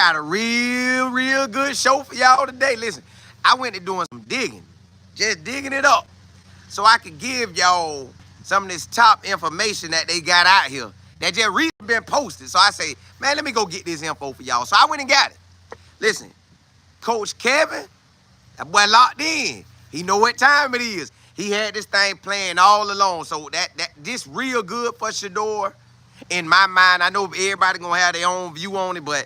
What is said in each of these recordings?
got a real good show for y'all today. Listen, I went to doing some digging, just digging it up, so I could give y'all some of this top information that they got out here that just recently been posted. So I say, man, let me go get this info for y'all. So I went and got it. Listen, Coach Kevin, that boy locked in. He know what time it is. He had this thing playing all along. So this real good for Shedeur. In my mind, I know everybody gonna have their own view on it, but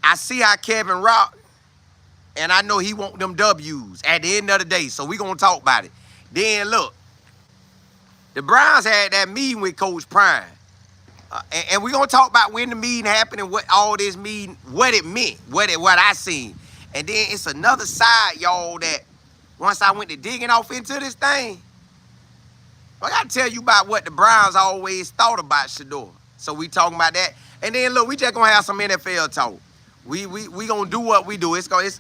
I see how Kevin rock, and I know he want them W's at the end of the day. So we gonna talk about it. Then look, the Browns had that meeting with Coach Prime. And we're going to talk about when the meeting happened and what all this meeting, what it meant, what I seen. And then it's another side, y'all, that once I went to digging off into this thing, I got to tell you about what the Browns always thought about Shedeur. So we talking about that. And then, look, we just going to have some NFL talk. We going to do what we do.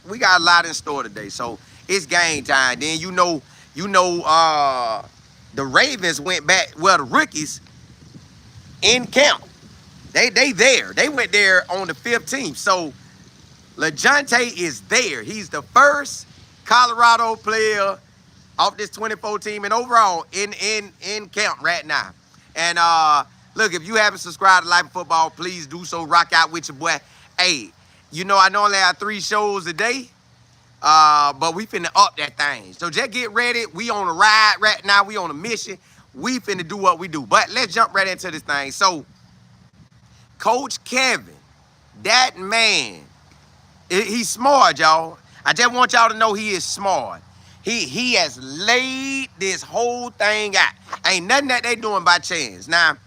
We got a lot in store today. So it's game time. Then, the Ravens went back, well, the rookies, in camp. They there. They went there on the 15th. So Lajohntay is there. He's the first Colorado player off this 24 team and overall in camp right now. And look, if you haven't subscribed to Life of Football, please do so. Rock out with your boy. Hey, I normally have 3 shows a day, but we finna up that thing. So just get ready. We on a ride right now. We on a mission. We finna do what we do. But let's jump right into this thing. So, Coach Kevin, that man, he's smart, y'all. I just want y'all to know he is smart. He has laid this whole thing out. Ain't nothing that they doing by chance. Now,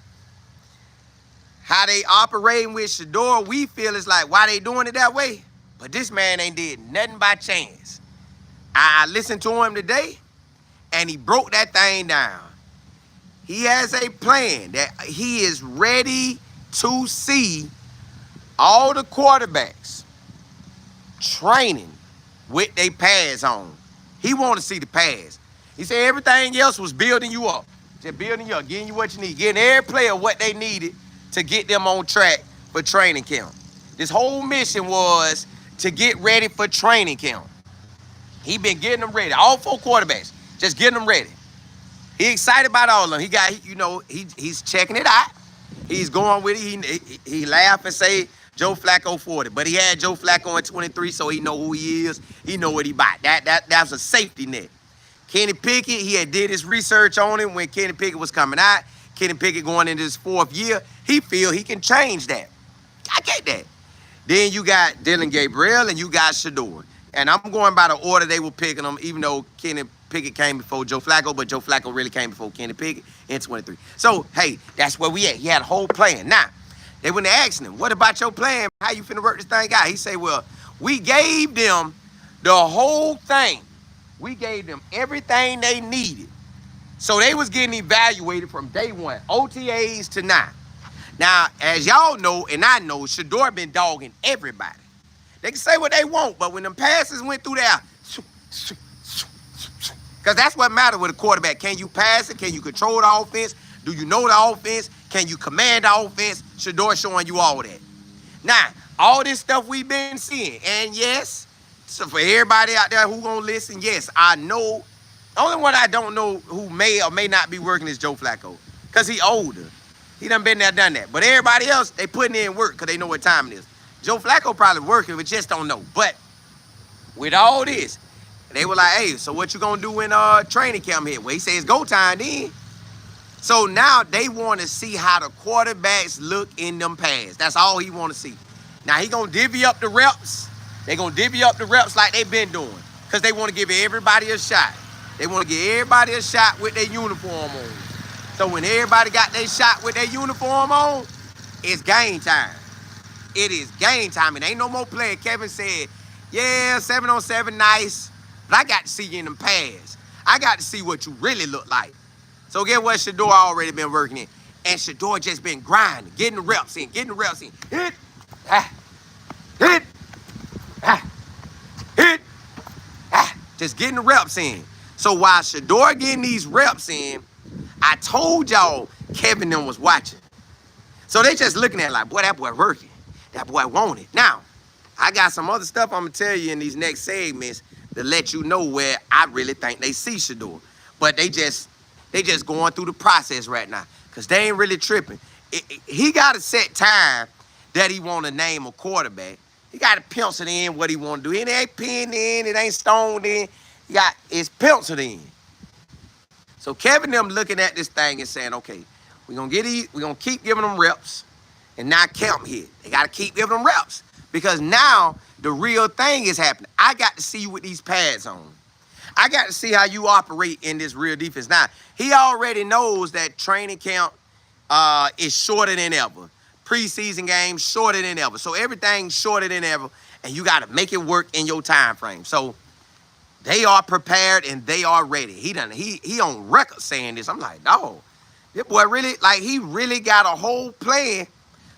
how they operating with Shedeur, we feel it's like, why they doing it that way? But this man ain't did nothing by chance. I listened to him today, and he broke that thing down. He has a plan that he is ready to see all the quarterbacks training with their pads on. He want to see the pads. He said everything else was building you up. Just building you up, getting you what you need, getting every player what they needed to get them on track for training camp. This whole mission was to get ready for training camp. He been getting them ready. All 4 quarterbacks, just getting them ready. He excited about all of them. He got, he's checking it out. He's going with it. He laugh and say Joe Flacco 40, but he had Joe Flacco in 23, so he know who he is. He know what he bought. That's a safety net. Kenny Pickett, he had did his research on him when Kenny Pickett was coming out. Kenny Pickett going into his 4th year. He feel he can change that. I get that. Then you got Dylan Gabriel and you got Shedeur. And I'm going by the order they were picking them, even though Kenny Pickett came before Joe Flacco, but Joe Flacco really came before Kenny Pickett in 23. So, hey, that's where we at. He had a whole plan. Now, they went to asking him, what about your plan? How you finna work this thing out? He said, well, we gave them the whole thing. We gave them everything they needed. So they was getting evaluated from day one, OTAs to now. Now, as y'all know, and I know, Shedeur been dogging everybody. They can say what they want, but when them passes went through there, because that's what matters with a quarterback. Can you pass it? Can you control the offense? Do you know the offense? Can you command the offense? Shedeur showing you all that. Now, all this stuff we've been seeing, and yes, so for everybody out there who gonna listen, yes, I know. The only one I don't know who may or may not be working is Joe Flacco, because he older. He done been there, done that. But everybody else, they putting in work because they know what time it is. Joe Flacco probably working, but just don't know. But with all this, they were like, hey, so what you gonna do when training camp here? Well, he says go time then. So now they want to see how the quarterbacks look in them pads. That's all he want to see. Now he gonna divvy up the reps. They gonna divvy up the reps like they been doing, because they want to give everybody a shot. They want to give everybody a shot with their uniform on. So when everybody got their shot with their uniform on, it's game time. It is game time. It ain't no more playing. Kevin said, yeah, 7-on-7, nice. But I got to see you in them pads. I got to see what you really look like. So get what Shedeur already been working in. And Shedeur just been grinding, getting the reps in, getting the reps in. Hit, hit, hit, just getting the reps in. So while Shedeur getting these reps in, I told y'all Kevin them was watching. So they just looking at it like, boy, that boy working. That boy want it. Now, I got some other stuff I'm gonna tell you in these next segments to let you know where I really think they see Shedeur. But they just going through the process right now. Cause they ain't really tripping. He got a set time that he want to name a quarterback. He got to pencil in what he want to do. It ain't pinned in, it ain't stoned in. It's penciled in. So Kevin them looking at this thing and saying, okay, we're gonna keep giving them reps and not count hit. They gotta keep giving them reps. Because now the real thing is happening. I got to see you with these pads on. I got to see how you operate in this real defense. Now, he already knows that training camp is shorter than ever. Preseason games shorter than ever. So everything's shorter than ever, and you got to make it work in your time frame. So they are prepared and they are ready. He on record saying this. I'm like, no, this boy really, like, he really got a whole plan.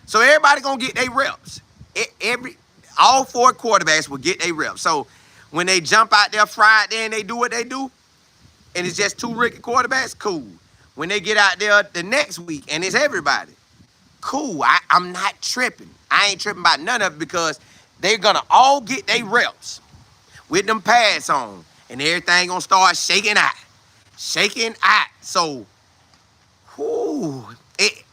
So everybody gonna get their reps. All 4 quarterbacks will get their reps. So when they jump out there Friday and they do what they do, and it's just 2 rookie quarterbacks, cool. When they get out there the next week and it's everybody, cool. I'm not tripping. I ain't tripping about none of it because they're gonna all get their reps with them pads on, and everything gonna start shaking out. So,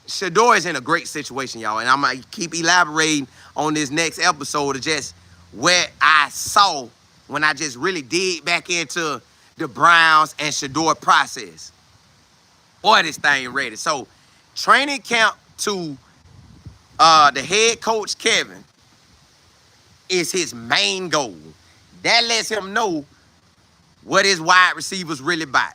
Shedeur is in a great situation, y'all, and I'm gonna keep elaborating on this next episode of just where I saw when I just really dig back into the Browns and Shedeur process. Boy, this thing ready. So, training camp to the head coach, Kevin, is his main goal. That lets him know what his wide receivers really about.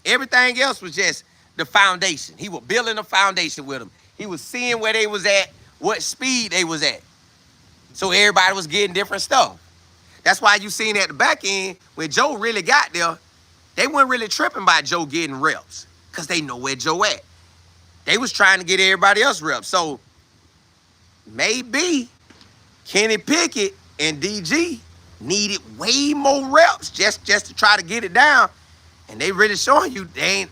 Everything else was just the foundation. He was building a foundation with them. He was seeing where they was at, what speed they was at. So everybody was getting different stuff. That's why you seen at the back end, when Joe really got there, they weren't really tripping by Joe getting reps because they know where Joe at. They was trying to get everybody else reps. So maybe Kenny Pickett and DG needed way more reps just to try to get it down. And they really showing you they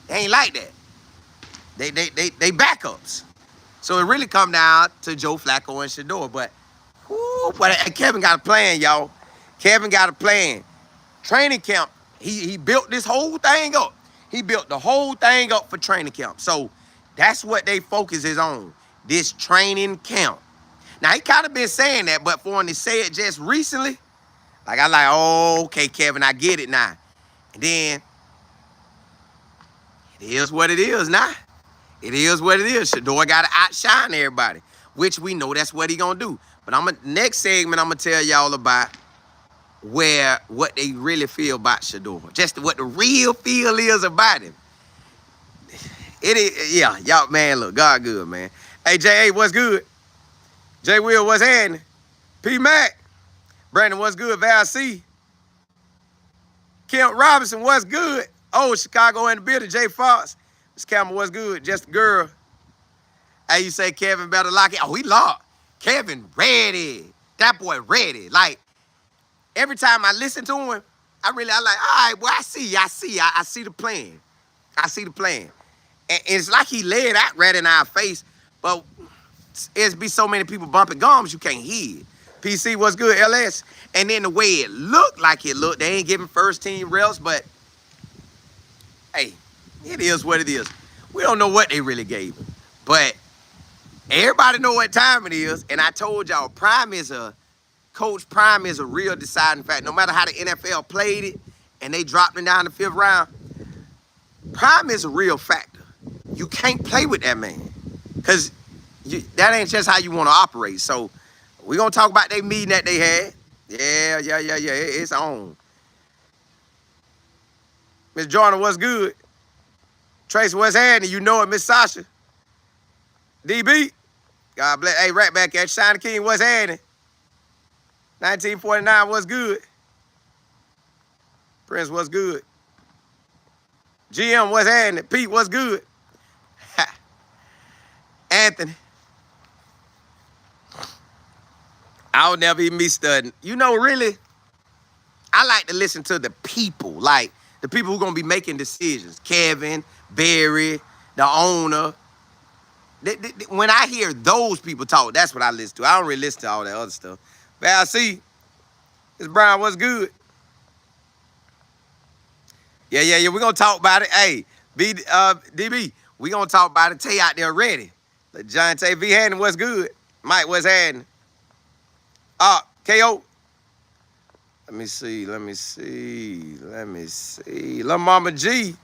ain't like that. They backups. So it really come down to Joe Flacco and Shedeur. But Kevin got a plan, y'all. Kevin got a plan. Training camp, he built this whole thing up. He built the whole thing up for training camp. So that's what they focus is on, this training camp. Now, he kind of been saying that, but for him to say it just recently, oh, okay, Kevin, I get it now. And then, it is what it is now. It is what it is. Shedeur got to outshine everybody, which we know that's what he going to do. But next segment, I'm going to tell y'all about what they really feel about Shedeur. Just what the real feel is about him. It is, yeah, y'all, man, look, God good, man. Hey, J.A., what's good? J. Will, what's happening? P. Mac. Brandon, what's good? Val C. Kemp Robinson, what's good? Oh, Chicago in the building. Jay Fox. Miss Campbell, what's good? Just a girl. Hey, you say Kevin better lock it. Oh, he locked. Kevin ready. That boy ready. Like, every time I listen to him, I like, all right, well, I see the plan. I see the plan. And it's like he laid out right in our face, but it's be so many people bumping gums you can't hear. PC, what's good? LS. And then the way it looked, they ain't giving first team reps, but hey, it is what it is. We don't know what they really gave him, but everybody know what time it is. And I told y'all, Coach Prime is a real deciding factor. No matter how the NFL played it and they dropped him down the 5th round, Prime is a real factor. You can't play with that man because that ain't just how you want to operate. So we're going to talk about their meeting that they had. Yeah. It's on. Miss Jordan, what's good? Tracy, what's happening? You know it, Miss Sasha. DB, God bless. Hey, right back at you. Shiny King, what's happening? 1949, what's good? Prince, what's good? GM, what's happening? Pete, what's good? Anthony. I'll never even be studying. You know, really, I like to listen to the people, like the people who are going to be making decisions. Kevin, Barry, the owner. When I hear those people talk, that's what I listen to. I don't really listen to all that other stuff. Val C, this Brian, what's good? Yeah. We're gonna talk about it. Hey, DB, we gonna talk about it. Tay out there ready. Lajohntay V Hannon, what's good? Mike, what's happening? KO. Let me see. Lil Mama G.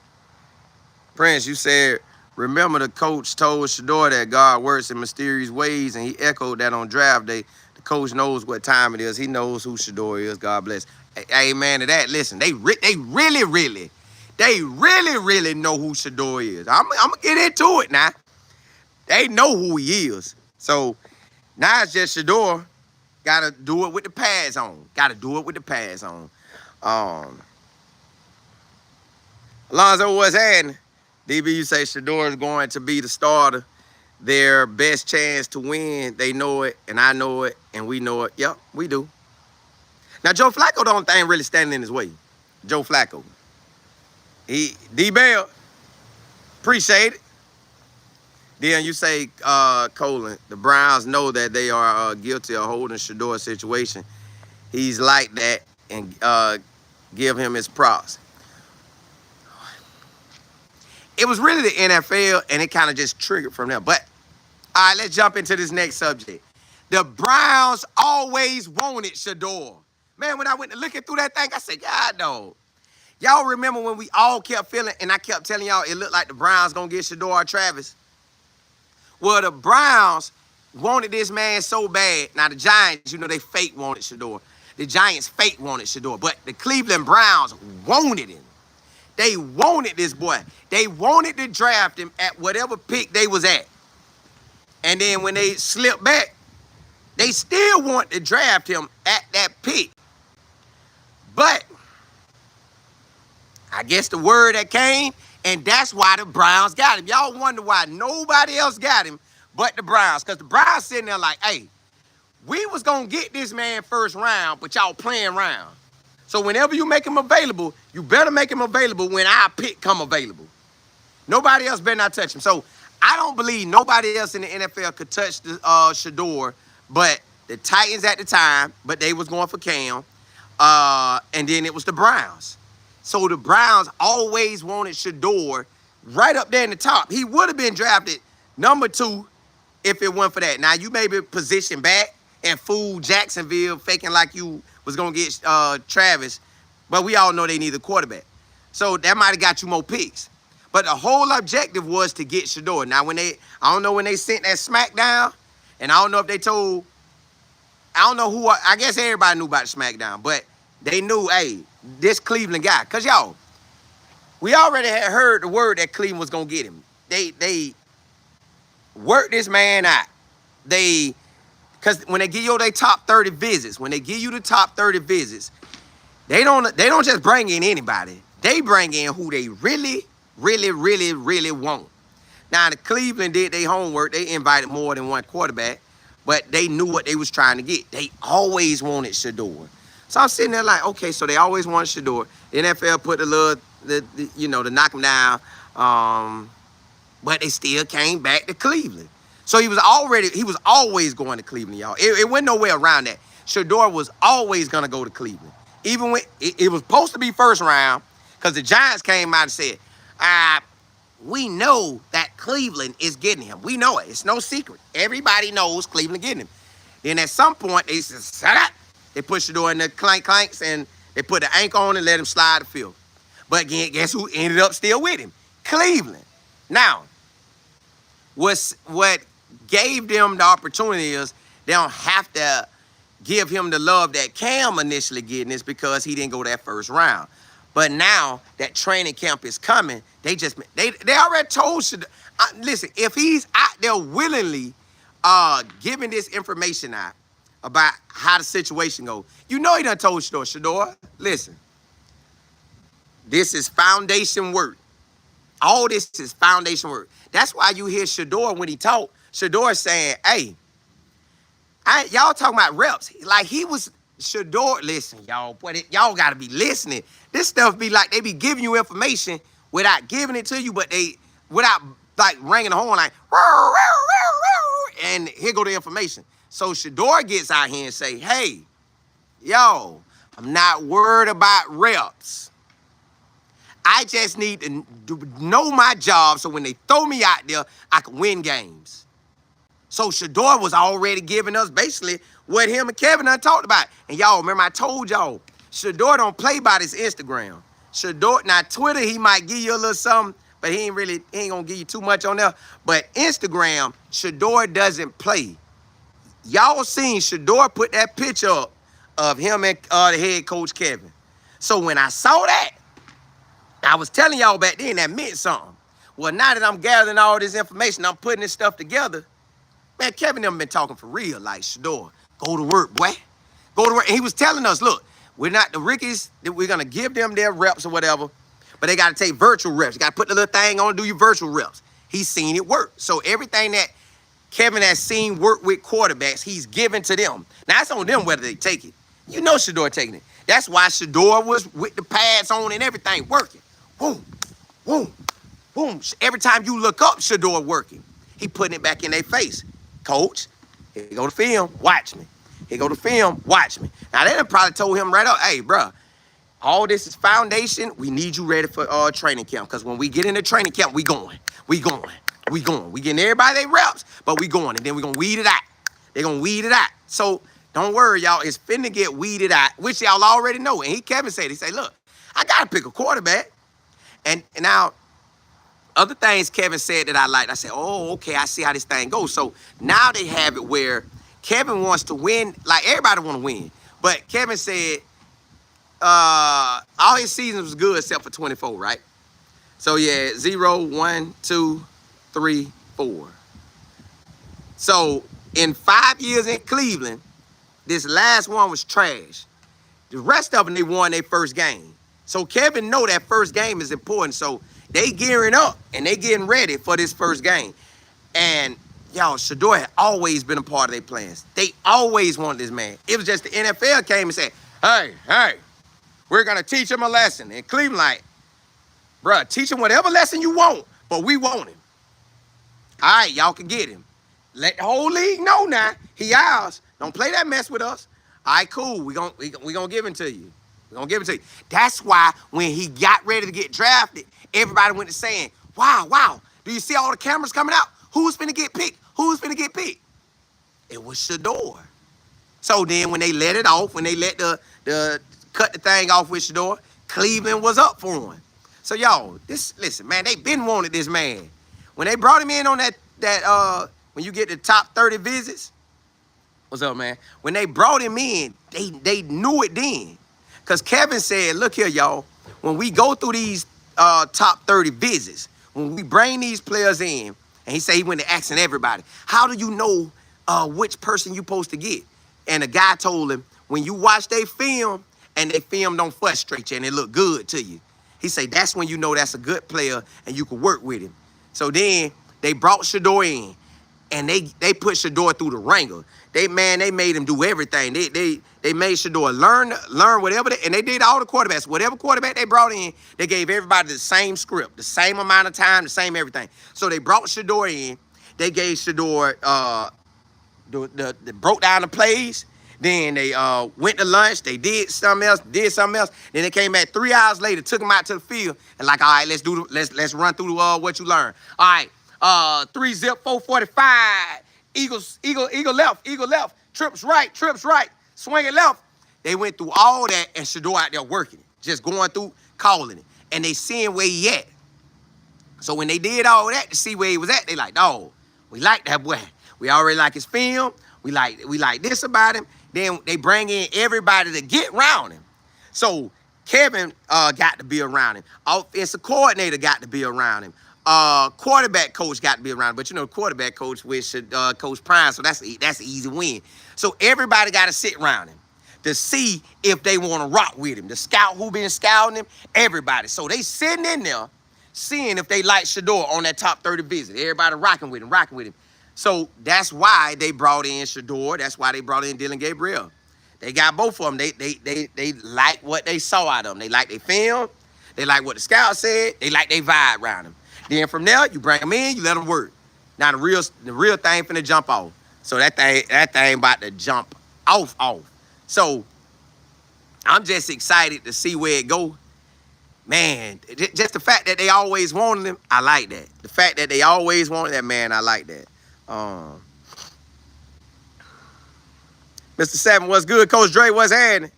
Prince, you said, remember the coach told Shedeur that God works in mysterious ways, and he echoed that on draft day. The coach knows what time it is. He knows who Shedeur is. God bless. Amen to that. Listen, they really know who Shedeur is. I'm going to get into it now. They know who he is. So now it's just Shedeur. Got to do it with the pads on. Alonzo, what's happening? DB, you say Shedeur is going to be the starter. Their best chance to win. They know it, and I know it, and we know it. Yep, we do. Now, Joe Flacco don't think really standing in his way. Joe Flacco. D-Bell, appreciate it. Deion, you say, Colin, the Browns know that they are guilty of holding Shedeur's situation. He's like that, and give him his props. It was really the NFL, and it kind of just triggered from there. But, all right, let's jump into this next subject. The Browns always wanted Shedeur. Man, when I went to looking through that thing, I said, God, no. Y'all remember when we all kept feeling, and I kept telling y'all it looked like the Browns going to get Shedeur or Travis? Well, the Browns wanted this man so bad. Now, the Giants, you know, they fake wanted Shedeur. The Giants fake wanted Shedeur. But the Cleveland Browns wanted him. They wanted this boy. They wanted to draft him at whatever pick they was at. And then when they slipped back, they still want to draft him at that pick. But I guess the word that came, and that's why the Browns got him. Y'all wonder why nobody else got him but the Browns. Because the Browns sitting there like, hey, we was going to get this man first round, but y'all playing around. So whenever you make him available, you better make him available when our pick come available. Nobody else better not touch him. So I don't believe nobody else in the NFL could touch the Shedeur, but the Titans at the time, but they was going for Cam. And then it was the Browns. So the Browns always wanted Shedeur right up there in the top. He would have been drafted number 2 if it weren't for that. Now, you may be positioned back and fool Jacksonville faking like you was going to get Travis, but we all know they need a quarterback. So that might have got you more picks. But the whole objective was to get Shedeur. Now, I don't know when they sent that SmackDown, and I don't know if they told, I don't know who, I guess everybody knew about the SmackDown, but they knew, hey, this Cleveland guy. Because, y'all, we already had heard the word that Cleveland was going to get him. They worked this man out. Because when they give you their top 30 visits, they don't just bring in anybody. They bring in who they really want. Now, the Cleveland did their homework. They invited more than one quarterback, but they knew what they was trying to get. They always wanted Shedeur. So I'm sitting there like, okay, so they always wanted Shedeur. The NFL put to knock him down, but they still came back to Cleveland. So he was always going to Cleveland, y'all. It went nowhere around that. Shedeur was always going to go to Cleveland. Even when it was supposed to be first round, because the Giants came out and said, we know that Cleveland is getting him. We know it. It's no secret. Everybody knows Cleveland getting him. Then at some point, they said, shut up. They put Shedeur in the clanks, and they put the ankle on and let him slide the field. But again, guess who ended up still with him? Cleveland. Now, what gave them the opportunity is they don't have to give him the love that Cam initially getting is because he didn't go that first round. But now that training camp is coming, they already told Shedeur. Listen, if he's out there willingly giving this information out about how the situation goes, you know he done told Shedeur, listen, this is foundation work. All this is foundation work. That's why you hear Shedeur when he talk. Shedeur saying, hey, y'all talking about reps. Like he was Shedeur. Listen, y'all, y'all got to be listening. This stuff be like they be giving you information without giving it to you, but without like ringing the horn like, and here go the information. So Shedeur gets out here and say, hey, yo, I'm not worried about reps. I just need to know my job so when they throw me out there, I can win games. So Shedeur was already giving us basically what him and Kevin done talked about. And y'all, remember I told y'all, Shedeur don't play by his Instagram. Shedeur, now Twitter, he might give you a little something, but he ain't gonna give you too much on there. But Instagram, Shedeur doesn't play. Y'all seen Shedeur put that picture up of him and the head coach Kevin. So when I saw that, I was telling y'all back then that meant something. Well, now that I'm gathering all this information, I'm putting this stuff together, man, Kevin them been talking for real, like, Shedeur, go to work, boy. Go to work. And he was telling us, look, we're not the rookies, we're going to give them their reps or whatever, but they got to take virtual reps. You got to put the little thing on and do your virtual reps. He's seen it work. So everything that Kevin has seen work with quarterbacks, he's given to them. Now, it's on them whether they take it. You know Shedeur taking it. That's why Shedeur was with the pads on and everything working. Boom, boom, boom. Every time you look up, Shedeur working. He putting it back in their face. Coach, here go the film, watch me. Here go the film, watch me. Now, they done probably told him right up, hey, bro, all this is foundation. We need you ready for training camp. Because when we get into training camp, we going. We getting everybody their reps, but we going. And then we going to weed it out. They're going to weed it out. So don't worry, y'all. It's finna get weeded out, which y'all already know. And Kevin said, he said, look, I got to pick a quarterback. And now, other things Kevin said that I liked, I said, oh, okay, I see how this thing goes. So now they have it where Kevin wants to win. Like, everybody want to win. But Kevin said all his seasons was good except for 24, right? So, yeah, 0, 1, 2, 3, 4. So, in 5 years in Cleveland, this last one was trash. The rest of them, they won their first game. So Kevin know that first game is important. So they gearing up and they getting ready for this first game. And y'all, Shedeur had always been a part of their plans. They always wanted this man. It was just the NFL came and said, hey, we're going to teach him a lesson. And Cleveland like, bruh, teach him whatever lesson you want, but we want him. All right, y'all can get him. Let the whole league know now. He ours. Don't play that mess with us. All right, cool. We gonna give him to you. We're going to give it to you. That's why when he got ready to get drafted, everybody went to saying, wow, do you see all the cameras coming out? Who's finna get picked? Who's finna get picked? It was Shedeur. So then when they let it off, when they let the cut the thing off with Shedeur, Cleveland was up for him. So y'all, listen, man, they been wanted this man. When they brought him in on that when you get the top 30 visits, what's up, man? When they brought him in, they knew it then. Because Kevin said, look here, y'all, when we go through these top 30 visits, when we bring these players in, and he said he went to asking everybody, how do you know which person you supposed to get? And the guy told him, when you watch their film and their film don't frustrate you and it look good to you, he said that's when you know that's a good player and you can work with him. So then they brought Shedeur in, and they put Shedeur through the ringer. They made him do everything. They made Shedeur learn whatever, and they did all the quarterbacks. Whatever quarterback they brought in, they gave everybody the same script, the same amount of time, the same everything. So they brought Shedeur in. They gave Shedeur the broke down the plays. Then they went to lunch. They did something else. Then they came back 3 hours later, took him out to the field, and like, all right, let's run through what you learned. All right, 3 zip 445. Eagle left, trips right, swing it left. They went through all that, and Shedeur out there working it, just going through, calling it, and they seeing where he at. So when they did all that to see where he was at, they like, oh, we like that boy. We already like his film. We like this about him. Then they bring in everybody to get around him. So Kevin got to be around him. Offensive coordinator got to be around him. Quarterback coach got to be around him. But you know, quarterback coach with Coach Prime, so that's an easy win. So everybody got to sit around him to see if they want to rock with him. The scout who been scouting him, everybody. So they sitting in there seeing if they like Shedeur on that top 30 visit. Everybody rocking with him. So that's why they brought in Shedeur. That's why they brought in Dillon Gabriel. They got both of them. They like what they saw out of them. They like their film. They like what the scout said. They like their vibe around them. Then from there, you bring them in, you let them work. Now the real thing finna jump off. So that thing about to jump off. So I'm just excited to see where it go. Man, just the fact that they always wanted him, I like that. The fact that they always wanted that, man, I like that. Mr. Seven, what's good? Coach Dre, what's happening?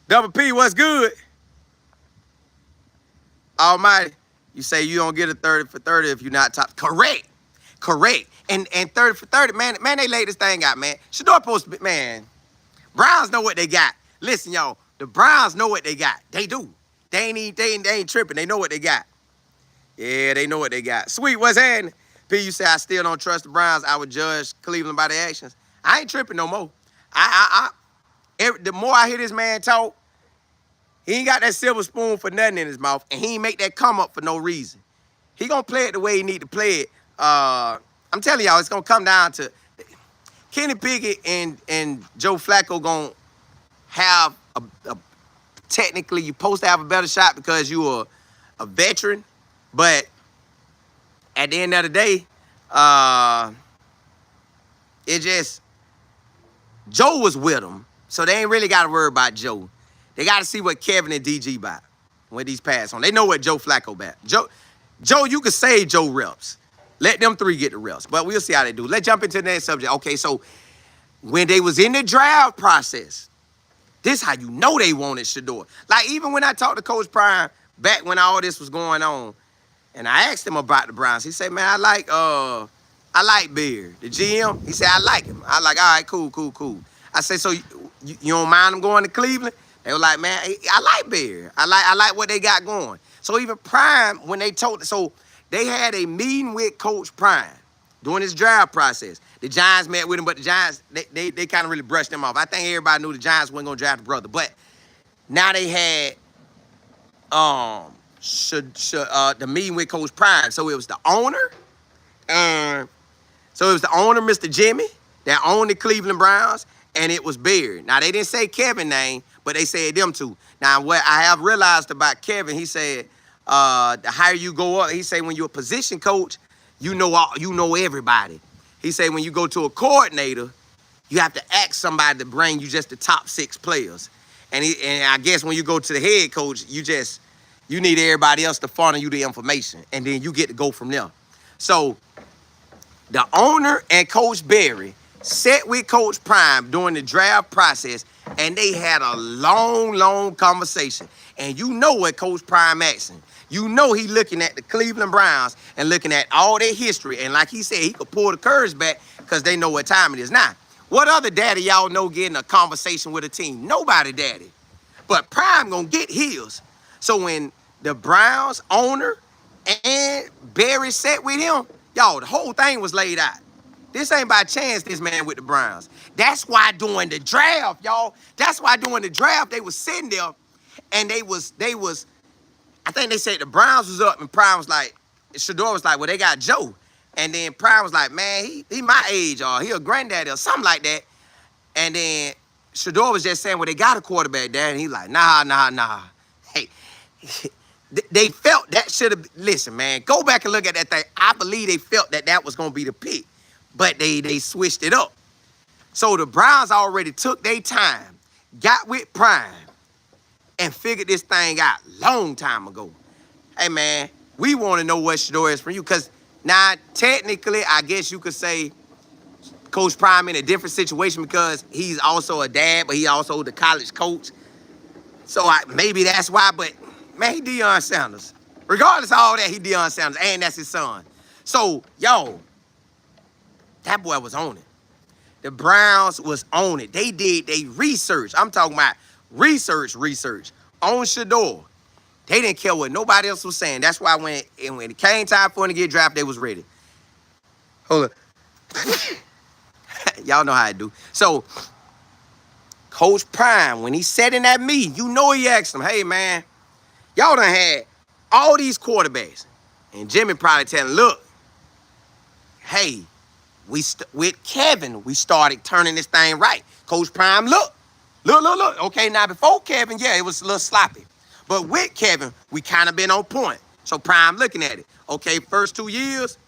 Double P, what's good? Almighty, you say you don't get a 30 for 30 if you're not top. Correct. And 30 for 30, man, they laid this thing out, man. Shedeur supposed to be, man. Browns know what they got. Listen, y'all, the Browns know what they got. They do. They ain't tripping. They know what they got. Yeah, they know what they got. Sweet, what's happening? P, you say I still don't trust the Browns. I would judge Cleveland by their actions. I ain't tripping no more. The more I hear this man talk, he ain't got that silver spoon for nothing in his mouth, and he ain't make that come up for no reason. He gonna play it the way he need to play it. I'm telling y'all, it's gonna come down to Kenny Pickett and Joe Flacco gonna have a technically you're supposed to have a better shot because you are a veteran, but at the end of the day, it just Joe was with him, so they ain't really got to worry about Joe. They got to see what Kevin and DG about when these pass on. They know what Joe Flacco about. Joe, you can save Joe reps. Let them three get the reps, but we'll see how they do. Let's jump into the next subject. Okay, so when they was in the draft process, this how you know they wanted Shedeur. Like, even when I talked to Coach Prime back when all this was going on, and I asked him about the Browns, he said, man, I like Beard, the GM. He said, I like him. I like, all right, cool. I said, so you don't mind him going to Cleveland? They were like, man, I like Beard. I like what they got going. So even Prime, when they told, so they had a meeting with Coach Prime during this draft process. The Giants met with him, but the Giants, they kind of really brushed him off. I think everybody knew the Giants wasn't going to draft the brother. But now they had the meeting with Coach Prime. So it was the owner, Mr. Jimmy, that owned the Cleveland Browns, and it was Beard. Now, they didn't say Kevin's name, but they said them two. Now, what I have realized about Kevin, he said, the higher you go up, he said when you're a position coach, you know everybody. He said when you go to a coordinator, you have to ask somebody to bring you just the top 6 players. And I guess when you go to the head coach, you need everybody else to funnel you the information, and then you get to go from there. So the owner and Coach Berry sat with Coach Prime during the draft process, and they had a long conversation. And you know what Coach Prime asking. You know he looking at the Cleveland Browns and looking at all their history. And like he said, he could pull the curves back because they know what time it is. Now, what other daddy y'all know getting a conversation with a team? Nobody daddy. But Prime gonna get his. So when the Browns owner and Barry sat with him, y'all, the whole thing was laid out. This ain't by chance, this man with the Browns. That's why during the draft, y'all, they was sitting there and they was, I think they said the Browns was up and Prime was like, Shedeur was like, well, they got Joe. And then Prime was like, man, he my age or he a granddaddy or something like that. And then Shedeur was just saying, well, they got a quarterback there. And he's like, nah. Hey, they felt that should have, listen, man, go back and look at that thing. I believe they felt that was going to be the pick, but they switched it up. So the Browns already took their time, got with Prime, and figured this thing out long time ago. Hey, man, we want to know what Shedeur is for you, because now, technically, I guess you could say Coach Prime in a different situation because he's also a dad, but he also the college coach. So maybe that's why, but, man, he Deion Sanders. Regardless of all that, he Deion Sanders, and that's his son. So, yo, that boy was on it. The Browns was on it. They did they research. I'm talking about research on Shedeur. They didn't care what nobody else was saying. That's why when it came time for him to get drafted, they was ready. Hold on. Y'all know how I do. So, Coach Prime, when he sat in that meeting, you know he asked him, hey, man, y'all done had all these quarterbacks. And Jimmy probably telling, look, hey, with Kevin, we started turning this thing right. Coach Prime, look. Okay, now before Kevin, yeah, it was a little sloppy. But with Kevin, we kind of been on point. So Prime looking at it. Okay, first 2 years,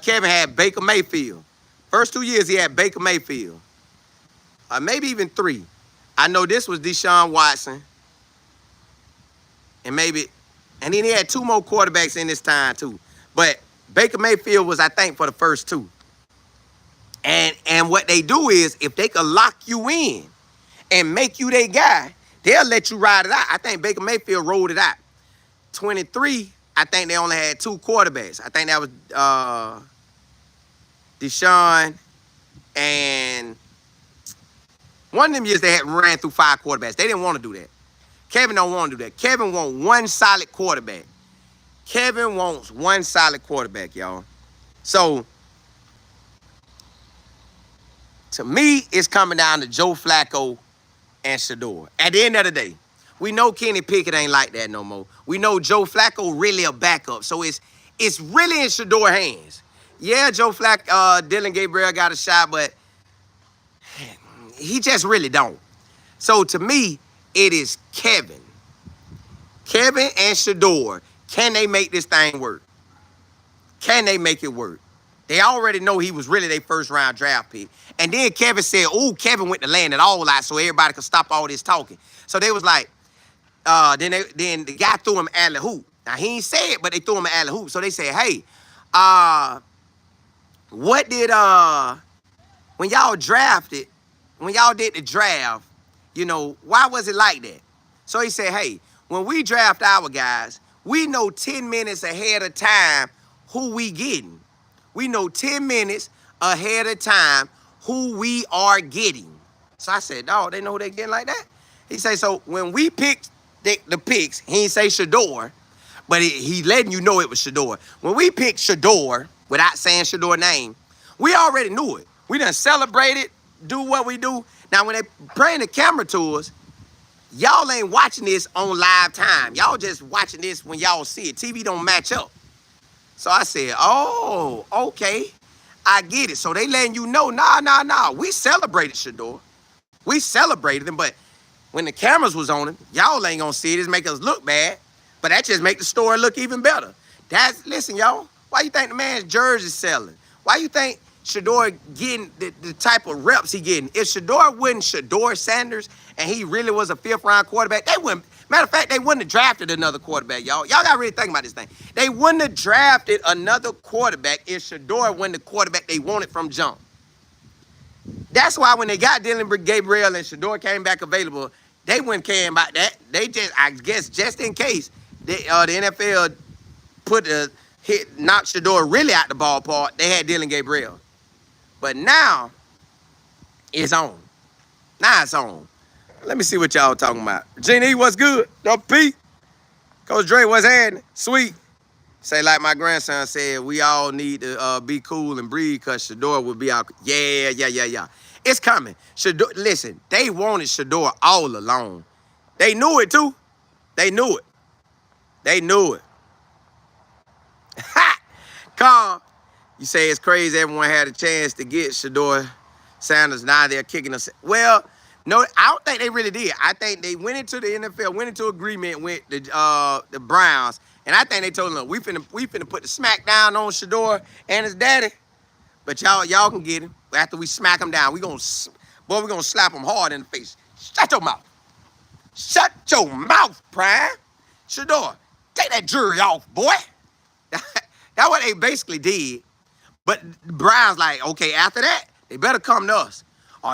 Kevin had Baker Mayfield. First 2 years, he had Baker Mayfield. Maybe even 3. I know this was Deshaun Watson. And then he had 2 more quarterbacks in this time too. But Baker Mayfield was, I think, for the first 2. And what they do is, if they could lock you in and make you their guy, they'll let you ride it out. I think Baker Mayfield rolled it out. 23, I think they only had 2 quarterbacks. I think that was Deshaun, and one of them years they had ran through 5 quarterbacks. They didn't want to do that. Kevin don't want to do that. Kevin wants one solid quarterback. Kevin wants one solid quarterback, y'all. So, to me, it's coming down to Joe Flacco and Shedeur. At the end of the day, we know Kenny Pickett ain't like that no more. We know Joe Flacco really a backup. So it's really in Shedeur's hands. Yeah, Joe Flacco, Dylan Gabriel got a shot, but he just really don't. So to me, it is Kevin. Kevin and Shedeur. Can they make this thing work? Can they make it work? They already know he was really their first round draft pick. And then Kevin said, oh, Kevin went to land it all out so everybody could stop all this talking. So they was like, then the guy threw him alley hoop. Now he ain't say it, but they threw him an alley hoop. So they said, hey, what did when y'all drafted, when y'all did the draft, you know, why was it like that? So he said, hey, when we draft our guys, we know 10 minutes ahead of time who we getting. We know 10 minutes ahead of time who we are getting. So I said, dog, they know who they getting like that? He said, so when we picked the picks, he ain't say Shedeur, but he letting you know it was Shedeur. When we picked Shedeur, without saying Shedeur's name, we already knew it. We done celebrated, do what we do. Now, when they bring the camera to us, y'all ain't watching this on live time. Y'all just watching this when y'all see it. TV don't match up. So I said, oh, okay. I get it. So they letting you know, nah. We celebrated Shedeur. We celebrated him, but when the cameras was on him, y'all ain't gonna see it. It make us look bad, but that just make the story look even better. Listen, y'all, why you think the man's jersey's selling? Why you think Shedeur getting the type of reps he getting? If Shedeur wasn't Shedeur Sanders and he really was a 5th round quarterback, they wouldn't. Matter of fact, they wouldn't have drafted another quarterback, y'all. Y'all got to really think about this thing. They wouldn't have drafted another quarterback if Shedeur wasn't the quarterback they wanted from jump. That's why when they got Dylan Gabriel and Shedeur came back available, they wouldn't care about that. They just, I guess, just in case the NFL knocked Shedeur really out the ballpark, they had Dylan Gabriel. But now, it's on. Now it's on. Let me see what y'all talking about. Gene, what's good? Up Pete. Coach Dre, what's happening? Sweet. Say like my grandson said, we all need to be cool and breathe because Shedeur will be out. Yeah. It's coming. Shedeur, listen, they wanted Shedeur all along. They knew it too. They knew it. Ha! Carl, you say it's crazy everyone had a chance to get Shedeur Sanders. Now they're kicking us. Well, no, I don't think they really did. I think they went into the NFL, went into agreement with the Browns, and I think they told them, we finna put the smack down on Shedeur and his daddy, but y'all can get him. After we smack him down, we gonna slap him hard in the face. Shut your mouth. Shut your mouth, Prime. Shedeur, take that jury off, boy. That's what they basically did. But the Browns like, okay, after that, they better come to us.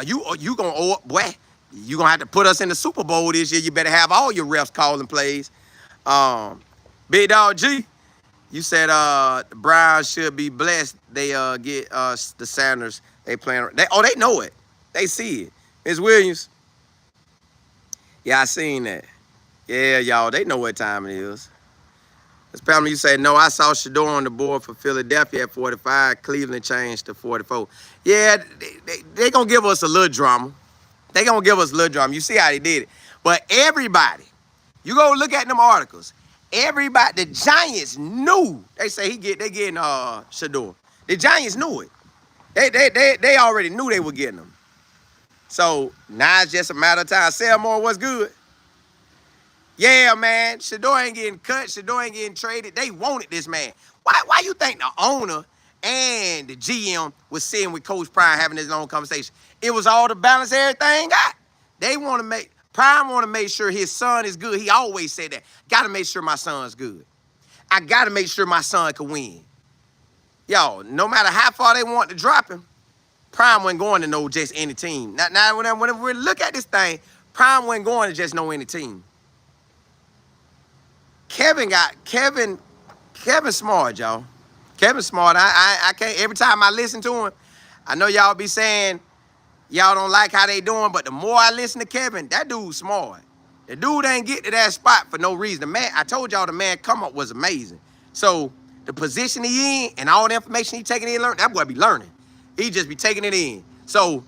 You gonna boy, you gonna have to put us in the Super Bowl this year. You better have all your refs calling plays. Big Dog G, you said the Browns should be blessed. They get the Sanders. They playing. They know it. They see it. Ms. Williams. Yeah, I seen that. Yeah, y'all, they know what time it is. Ms. Pamela, you say, no, I saw Shedeur on the board for Philadelphia at 45. Cleveland changed to 44. Yeah, they going to give us a little drama. They going to give us a little drama. You see how they did it. But everybody, you go look at them articles. Everybody, the Giants knew. They say they getting Shedeur. The Giants knew it. They already knew they were getting him. So now it's just a matter of time. Selmore, what's good? Yeah, man. Shedeur ain't getting cut. Shedeur ain't getting traded. They wanted this man. Why you think the owner and the GM was sitting with Coach Prime having this long conversation? It was all to balance everything out. They want to make, Prime want to make sure his son is good. He always said that. Got to make sure my son's good. I got to make sure my son can win. Yo, no matter how far they want to drop him, Prime wasn't going to know just any team. Now whenever we look at this thing, Prime wasn't going to just know any team. Kevin smart, y'all. Kevin smart. I can't, every time I listen to him, I know y'all be saying y'all don't like how they doing, but the more I listen to Kevin, that dude's smart. The dude ain't get to that spot for no reason. The man, I told y'all the man come up was amazing. So the position he in and all the information he taking in, that boy be learning. He just be taking it in. So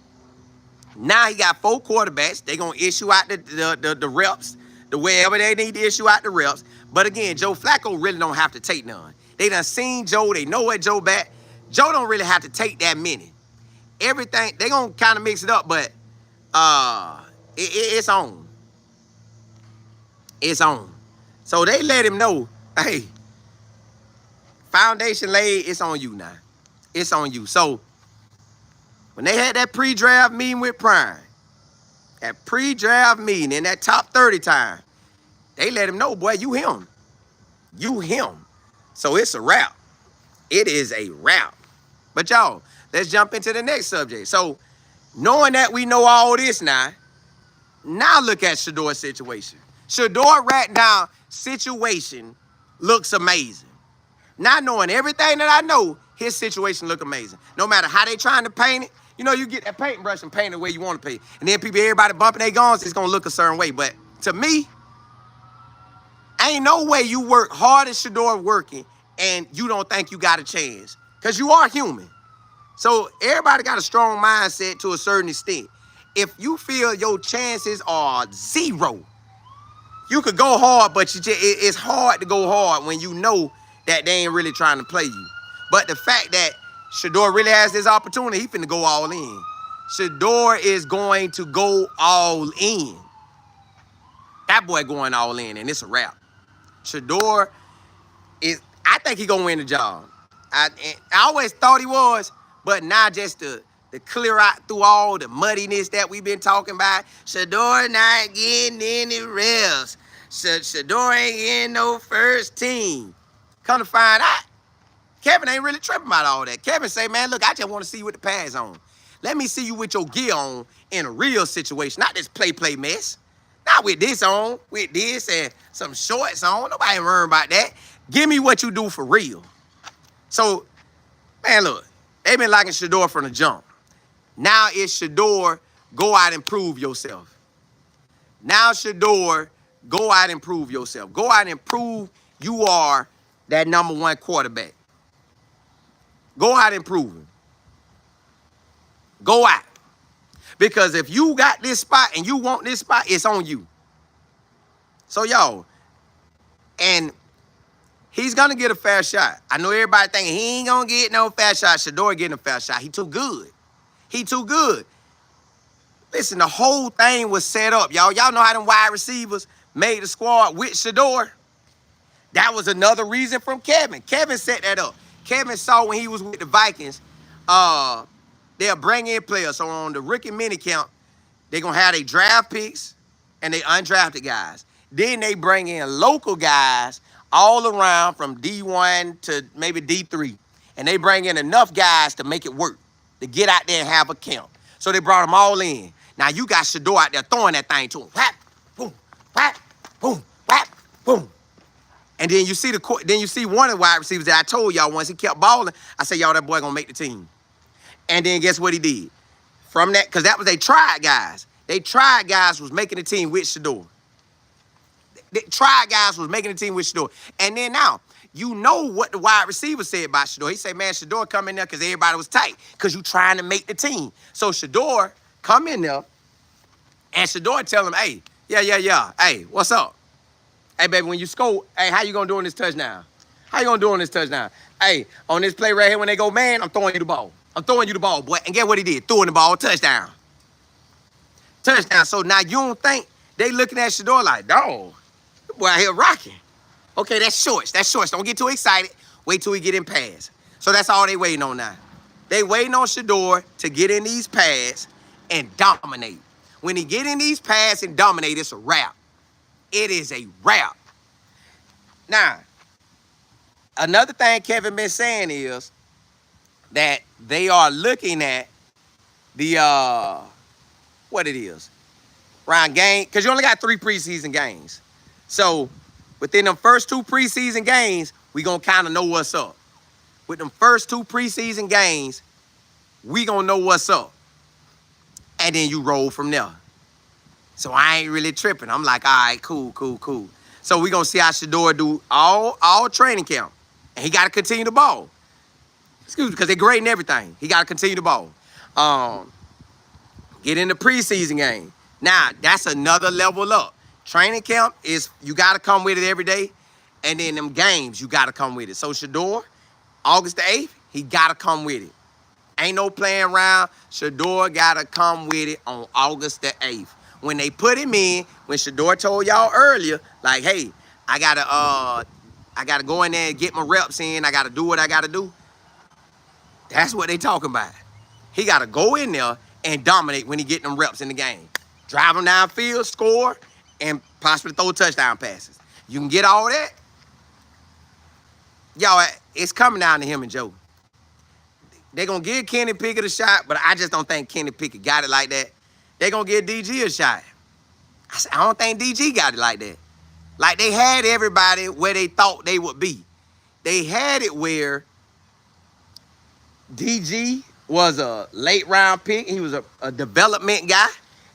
now he got 4 quarterbacks. They gonna issue out the reps, the wherever they need to issue out the reps. But again, Joe Flacco really don't have to take none. They done seen Joe. They know what Joe back. Joe don't really have to take that many. Everything, they gonna kind of mix it up, but it's on. It's on. So they let him know, hey, foundation laid, it's on you now. It's on you. So when they had that pre-draft meeting with Prime, that pre-draft meeting in that top 30 time, they let him know, boy, you him. You him. So it's a wrap. It is a wrap. But y'all, let's jump into the next subject. So knowing that we know all this now look at Shedeur's situation. Shedeur right now situation looks amazing. Now knowing everything that I know, his situation look amazing. No matter how they trying to paint it, you know, you get that paintbrush and paint it the way you want to paint. And then everybody bumping their guns, it's going to look a certain way. But to me, ain't no way you work hard as Shedeur working and you don't think you got a chance. Because you are human. So everybody got a strong mindset to a certain extent. If you feel your chances are 0, you could go hard, but it's hard to go hard when you know that they ain't really trying to play you. But the fact that Shedeur really has this opportunity, he finna go all in. Shedeur is going to go all in. That boy going all in, and it's a wrap. Shedeur is, I think he gonna win the job. I always thought he was, but now just to clear out through all the muddiness that we've been talking about, Shedeur not getting any reps. Shedeur ain't getting no first team. Come to find out, Kevin ain't really tripping about all that. Kevin say, man, look, I just want to see you with the pads on. Let me see you with your gear on in a real situation, not this play mess. Not with this on, with this and some shorts on. Nobody worrying about that. Give me what you do for real. So, man, look, they've been liking Shedeur from the jump. Now it's Shedeur, go out and prove yourself. Now Shedeur, go out and prove yourself. Go out and prove you are that #1 quarterback. Go out and prove it. Go out. Because if you got this spot and you want this spot, it's on you. So, y'all, and he's going to get a fair shot. I know everybody thinking he ain't going to get no fair shot. Shedeur getting a fair shot. He too good. He too good. Listen, the whole thing was set up, y'all. Y'all know how them wide receivers made the squad with Shedeur? That was another reason from Kevin. Kevin set that up. Kevin saw when he was with the Vikings, they'll bring in players. So on the rookie mini count, they're going to have their draft picks and they undrafted guys. Then they bring in local guys all around from D1 to maybe D3. And they bring in enough guys to make it work, to get out there and have a camp. So they brought them all in. Now you got Shedeur out there throwing that thing to him. Whap, boom, whap, boom, whap, boom. And then you see one of the wide receivers that I told y'all once he kept balling. I said, y'all, that boy gonna make the team. And then guess what he did? From that, because that was they tried guys. They tried guys was making the team with Shedeur. They tried guys was making the team with Shedeur. And then now, you know what the wide receiver said about Shedeur. He said, man, Shedeur come in there because everybody was tight because you trying to make the team. So Shedeur come in there and Shedeur tell him, hey, yeah. Hey, what's up? Hey, baby, when you score, hey, how you going to do on this touchdown? How you going to do on this touchdown? Hey, on this play right here when they go, man, I'm throwing you the ball. I'm throwing you the ball, boy. And get what he did? Throwing the ball, touchdown. Touchdown. So now you don't think they looking at Shedeur like, dog, boy out here rocking. Okay, that's shorts. That's shorts. Don't get too excited. Wait till he get in pads. So that's all they waiting on now. They waiting on Shedeur to get in these pads and dominate. When he get in these pads and dominate, it's a wrap. It is a wrap. Now, another thing Kevin been saying is that they are looking at the what it is around game, because you only got 3 preseason games. So within them first 2 preseason games, we gonna kind of know what's up. With them first 2 preseason games, we gonna know what's up. And then you roll from there. So I ain't really tripping. I'm like, all right, cool. So we gonna see how Shedeur do all training camp. And he gotta continue the ball. Excuse me, because they're grading everything. He gotta continue the ball. Get in the preseason game. Now, that's another level up. Training camp is, you got to come with it every day. And then them games, you got to come with it. So Shedeur, August the 8th, he got to come with it. Ain't no playing around. Shedeur got to come with it on August the 8th. When they put him in, when Shedeur told y'all earlier, like, hey, I got to go in there and get my reps in. I got to do what I got to do. That's what they talking about. He got to go in there and dominate when he get them reps in the game. Drive them downfield, score, and possibly throw touchdown passes. You can get all that. Y'all, it's coming down to him and Joe. They're going to give Kenny Pickett a shot, but I just don't think Kenny Pickett got it like that. They're going to give DG a shot. I don't think DG got it like that. Like, they had everybody where they thought they would be. They had it where DG was a late round pick. He was a development guy,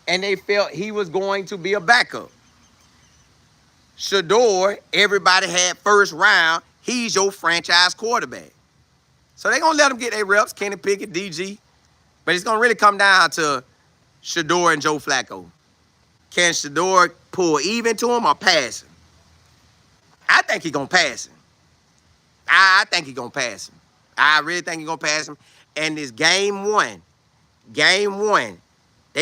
and they felt he was going to be a backup. Shedeur, everybody had first round. He's your franchise quarterback. So they're going to let him get their reps, Kenny Pickett, DG. But it's going to really come down to Shedeur and Joe Flacco. Can Shedeur pull even to him or pass him? I think he's going to pass him. I think he's going to pass him. I really think he's going to pass him. And this game one, they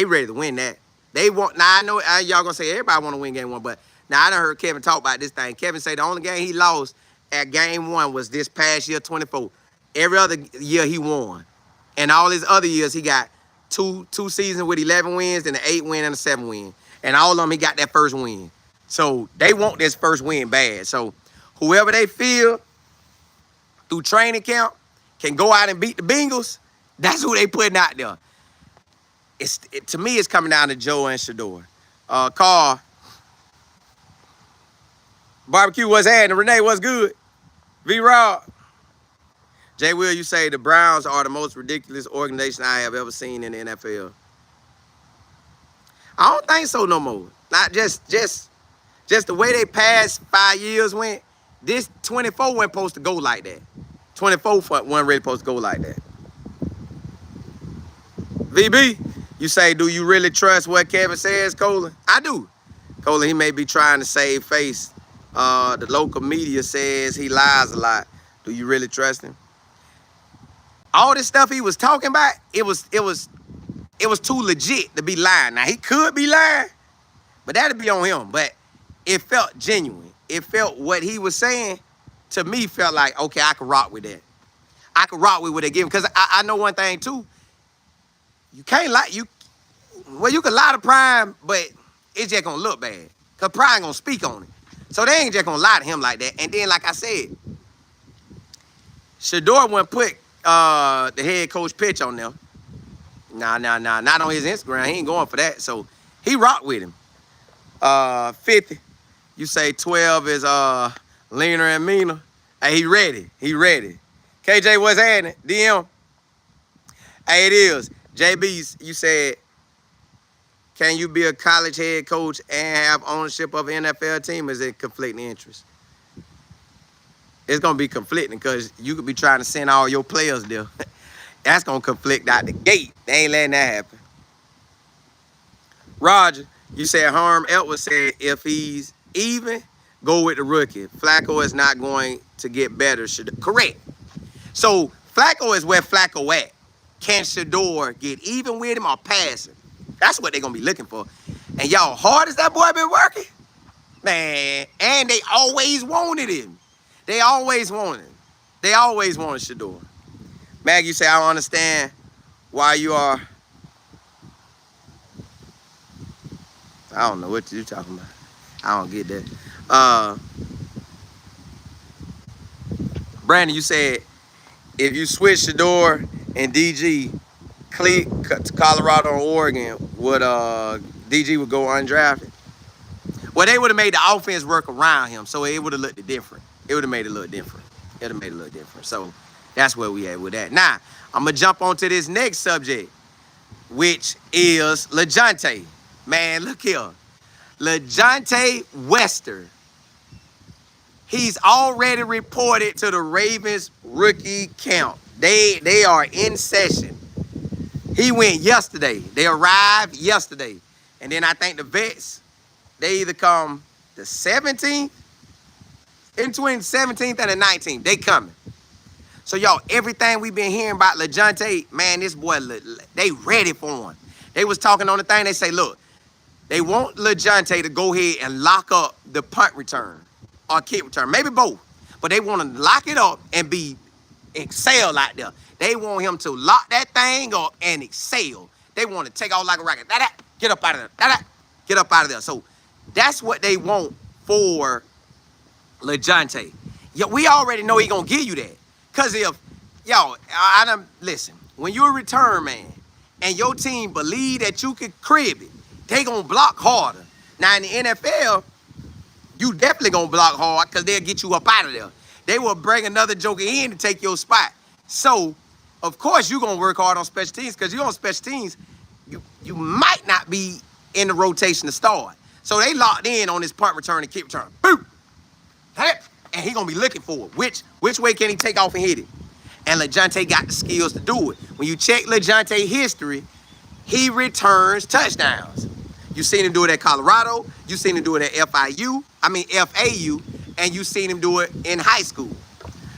ready to win that. They want, now I know y'all going to say everybody want to win game 1, but now I done heard Kevin talk about this thing. Kevin say the only game he lost at game 1 was this past year, 24. Every other year he won. And all his other years he got two seasons with 11 wins, and an 8 win and a 7 win. And all of them he got that first win. So they want this first win bad. So whoever they feel through training camp can go out and beat the Bengals, that's who they putting out there. To me, it's coming down to Joe and Shedeur. Carl, Barbecue, what's happening? Renee, what's good? V-Rob. Jay Will, you say the Browns are the most ridiculous organization I have ever seen in the NFL. I don't think so no more. Not just the way they past 5 years went. This 24 wasn't supposed to go like that. 24 wasn't really supposed to go like that. VB, you say, do you really trust what Kevin says, Colin? I do. Colin, he may be trying to save face. The local media says he lies a lot. Do you really trust him? All this stuff he was talking about, it was too legit to be lying. Now, he could be lying, but that'd be on him. But it felt genuine. It felt what he was saying, to me, felt like, okay, I could rock with that. I could rock with what they give him. Because I know one thing, too. You can't lie. You can lie to Prime, but it's just going to look bad. Because Prime going to speak on it. So they ain't just going to lie to him like that. And then, like I said, Shedeur wouldn't put the head coach pitch on there. Nah. Not on his Instagram. He ain't going for that. So he rocked with him. 50. You say 12 is leaner and meaner. Hey, he ready. KJ, what's happening? DM. Hey, it is. JB, you said, can you be a college head coach and have ownership of an NFL team? Is it conflicting interest? It's going to be conflicting because you could be trying to send all your players there. That's going to conflict out the gate. They ain't letting that happen. Roger, you said Herm Edwards said if he's even, go with the rookie. Flacco is not going to get better. Correct. So Flacco is where Flacco at. Can Shedeur get even with him or pass him? That's what they're going to be looking for. And y'all, hard as that boy been working? Man, and they always wanted him. They always wanted him. They always want a Shedeur. Mag, you say, I don't understand why you are. I don't know what you're talking about. I don't get that. Brandon, you said if you switch Shedeur and DG, to Colorado or Oregon, would DG would go undrafted? Well, they would have made the offense work around him, so it would have looked different. It would have made it look different. It would have made it look different. So that's where we at with that. Now, I'm going to jump on to this next subject, which is Lajohntay. Man, look here. Lajohntay Wester. He's already reported to the Ravens rookie camp. They are in session. He went yesterday. They arrived yesterday. And then I think the vets, they either come the 17th, in between the 17th and the 19th. They coming. So, y'all, everything we've been hearing about Lajohntay, man, this boy, they ready for him. They was talking on the thing. They say, look, they want Lajohntay to go ahead and lock up the punt return or kick return. Maybe both. But they want to lock it up and excel out there. They want him to lock that thing up and excel. They want to take off like a rocket. Get up out of there. Get up out of there. So that's what they want for Lajohntay. Yeah, we already know he gonna give you that. Cause if, y'all, listen, when you're a return man and your team believe that you can crib it, they gonna block harder. Now in the NFL, you definitely gonna block hard because they'll get you up out of there. They will bring another joker in to take your spot. So, of course, you're gonna work hard on special teams because you're on special teams, you might not be in the rotation to start. So they locked in on this punt return and kick return. Boom! And he gonna be looking for it. Which way can he take off and hit it? And Lajohntay got the skills to do it. When you check Lajohntay history, he returns touchdowns. You seen him do it at Colorado. You seen him do it at FAU, and you seen him do it in high school.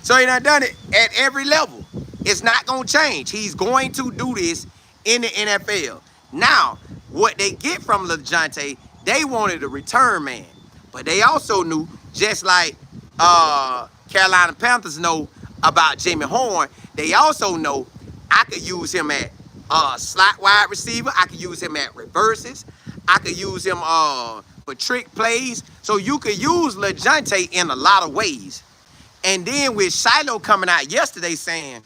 So he done done it at every level. It's not gonna change. He's going to do this in the NFL. Now, what they get from Lajohntay, they wanted a return man. But they also knew, just like Carolina Panthers know about Jimmy Horn, they also know I could use him at slot wide receiver. I could use him at reverses. I could use him for trick plays. So you could use Lajohntay in a lot of ways. And then with Shiloh coming out yesterday saying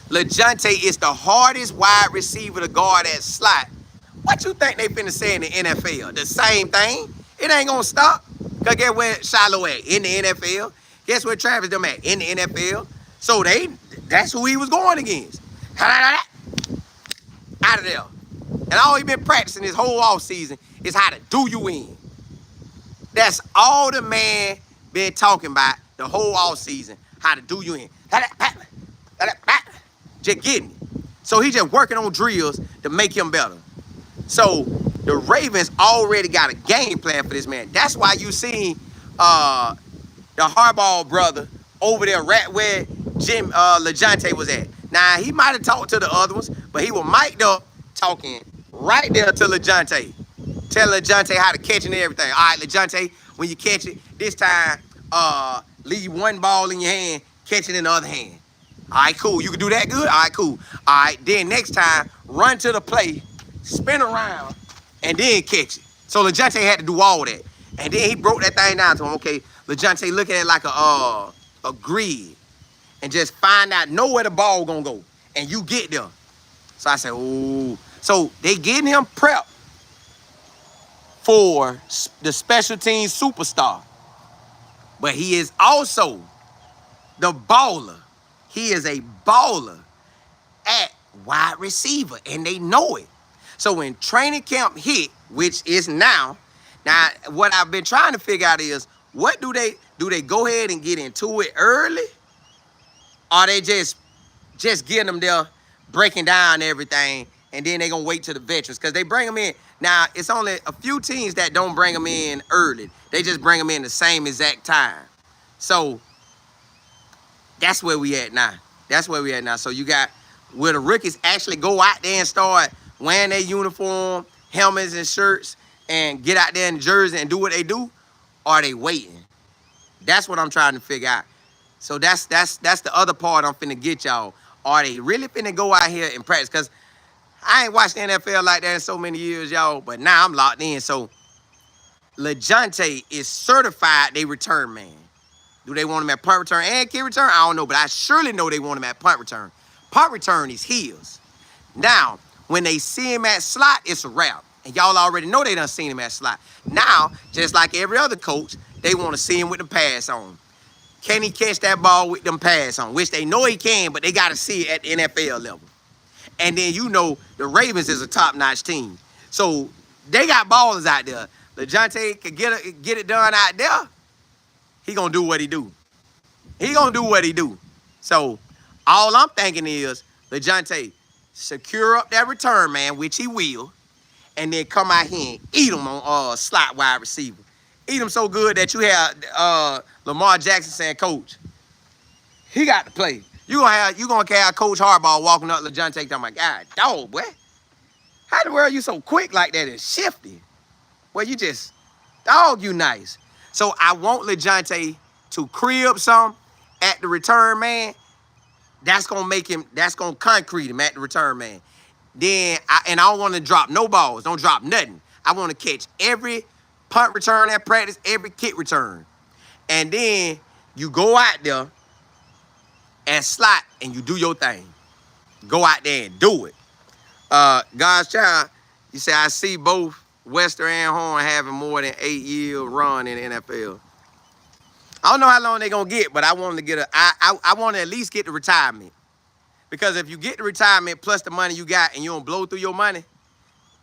Lajohntay is the hardest wide receiver to guard at slot, what you think they finna say in the NFL? The same thing? It ain't gonna stop. Cause guess where Shiloh at? In the NFL. Guess where Travis them at? In the NFL. So that's who he was going against. Out of there. And all he been practicing his whole offseason is how to do you in. That's all the man been talking about the whole offseason, how to do you in. Just getting it. So he just working on drills to make him better. So the Ravens already got a game plan for this man. That's why you seen the Harbaugh brother over there right where Lajohntay was at. Now, he might have talked to the other ones, but he was mic'd up talking right there to Lajohntay. Telling Lajohntay how to catch it and everything. All right, Lajohntay, when you catch it, this time, leave one ball in your hand, catch it in the other hand. All right, cool. You can do that good? All right, cool. All right, then next time, run to the play, spin around, and then catch it. So Lajohntay had to do all that. And then he broke that thing down to him. Okay, Lajohntay looking at it like a grid and just know where the ball gonna go. And you get there. So I said, ooh. So they getting him prepped for the special teams superstar. But he is also the baller. He is a baller at wide receiver, and they know it. So when training camp hit, which is now what I've been trying to figure out is, what do they go ahead and get into it early? Or they just getting them there, breaking down everything, and then they gonna wait till the veterans, because they bring them in. Now, it's only a few teams that don't bring them in early. They just bring them in the same exact time. So that's where we at now. That's where we at now. So you got where the rookies actually go out there and start wearing their uniform, helmets and shirts, and get out there in jersey and do what they do, or are they waiting? That's what I'm trying to figure out. So that's the other part I'm finna get y'all. Are they really finna go out here and practice? Because I ain't watched the NFL like that in so many years, y'all. But now I'm locked in. So Lajohntay is certified they return man. Do they want him at punt return and kick return? I don't know, but I surely know they want him at punt return. Punt return is his. Now, when they see him at slot, it's a wrap. And y'all already know they done seen him at slot. Now, just like every other coach, they want to see him with the pass on. Can he catch that ball with them pass on? Which they know he can, but they got to see it at the NFL level. And then you know the Ravens is a top-notch team. So they got ballers out there. Lajohntay could get it done out there. He going to do what he do. He going to do what he do. So all I'm thinking is, Lajohntay, secure up that return, man, which he will, and then come out here and eat him on slot wide receiver. Eat him so good that you have Lamar Jackson saying, Coach, he got to play. You gonna have Coach Harbaugh walking up Lajohntay talking, my God, dog, boy. How the world you so quick like that and shifty? Well, you just, dog, you nice. So I want Lajohntay to crib some at the return man. That's gonna make him, that's gonna concrete him at the return man. Then, I don't want to drop no balls. Don't drop nothing. I want to catch every punt return at practice, every kick return. And then you go out there and slot and you do your thing. Go out there and do it. God's child, you say, I see both Wester and Horn having more than 8-year run in the NFL. I don't know how long they're going to get, but I want them to get I want to at least get the retirement. Because if you get the retirement plus the money you got and you don't blow through your money,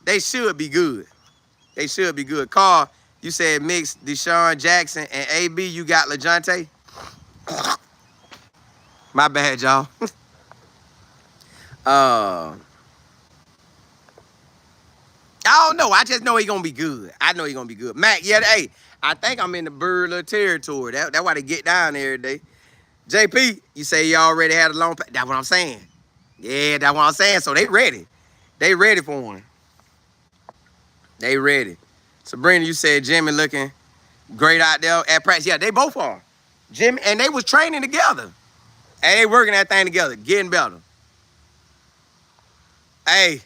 they should be good. They should be good. Carl, you said mix Deshaun Jackson and AB. You got Lajohntay. My bad, y'all. I don't know. I just know he's going to be good. I know he's going to be good. Mac, yeah, hey, I think I'm in the Burla territory. That's why they get down there every day. JP, you say you already had a long pass. That's what I'm saying. Yeah, that's what I'm saying. So they ready. They ready for him. They ready. Sabrina, you said Jimmy looking great out there at practice. Yeah, they both are. Jimmy, and they was training together. And they working that thing together, getting better. Hey,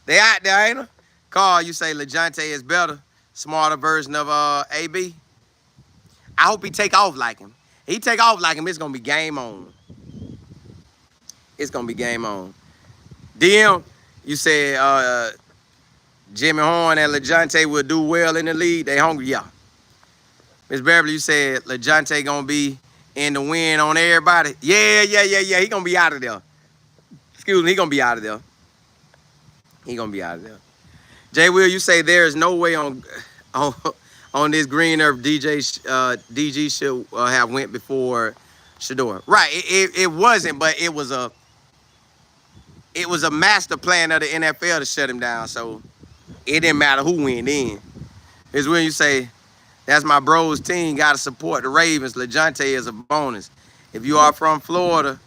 they out there, ain't they? Carl, you say Lajohntay is better, smarter version of AB. I hope he take off like him. He take off like him, it's going to be game on. It's going to be game on. DM, you said Jimmy Horn and Lajohntay will do well in the league. They hungry, yeah. Miss Beverly, you said Lajohntay going to be in the win on everybody. Yeah. He going to be out of there. Excuse me, he going to be out of there. He going to be out of there. Jay Will, you say there is no way on this green earth DG should have went before Shedeur. Right, it wasn't, but it was a master plan of the NFL to shut him down. So it didn't matter who went in. It's when you say, that's my bro's team, got to support the Ravens. Lajohntay is a bonus. If you are from Florida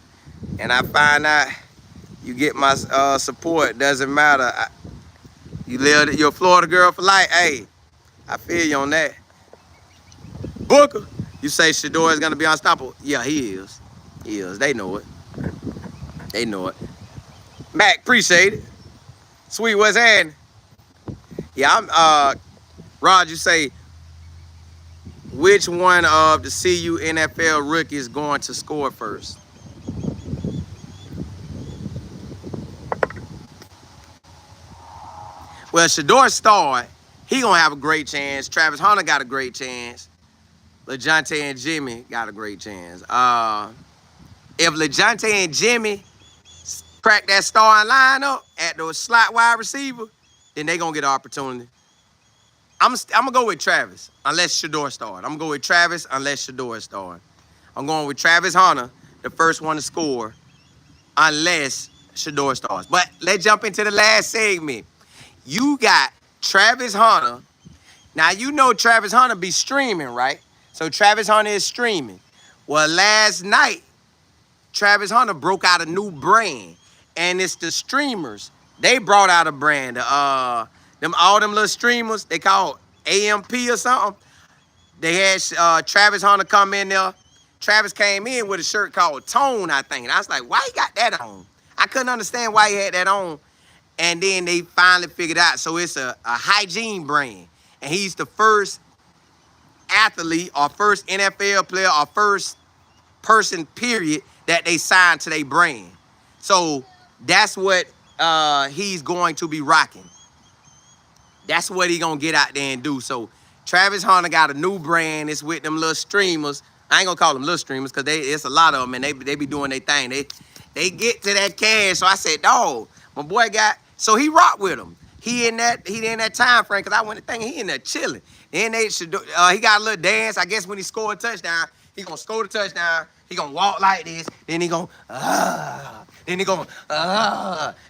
and I find out you get my support, doesn't matter. You're a Florida girl for life. Hey, I feel you on that. Booker, you say Shedeur is going to be unstoppable. Yeah, he is. He is. They know it. They know it. Mac, appreciate it. Sweet, what's happening? Yeah, Rod, you say, which one of the CU NFL rookies going to score first? Well, Shedeur started. He going to have a great chance. Travis Hunter got a great chance. Lajohntay and Jimmy got a great chance. If Lajohntay and Jimmy crack that starting lineup at the slot wide receiver, then they going to get an opportunity. I'm going to go with Travis unless Shedeur start. I'm going to go with Travis unless Shedeur start. I'm going with Travis Hunter, the first one to score, unless Shedeur starts. But let's jump into the last segment. You got Travis Hunter. Now, you know Travis Hunter be streaming, right? So Travis Hunter is streaming. Well, last night, Travis Hunter broke out a new brand. And it's the streamers. They brought out a brand. All them little streamers, they call AMP or something. They had Travis Hunter come in there. Travis came in with a shirt called Tone, I think. And I was like, why he got that on? I couldn't understand why he had that on. And then they finally figured out. So it's a hygiene brand. And he's the first athlete or first NFL player or first person, period, that they signed to their brand. So that's what he's going to be rocking. That's what he gonna get out there and do. So Travis Hunter got a new brand. It's with them little streamers. I ain't gonna call them little streamers because it's a lot of them and they be doing their thing. They get to that cash. So I said, dog, my boy got, so he rocked with them. He in that time frame because I went to think he in there chilling. Then they should do, he got a little dance. I guess when he scored a touchdown, he gonna score the touchdown. He gonna walk like this. Then he gonna, then he gonna,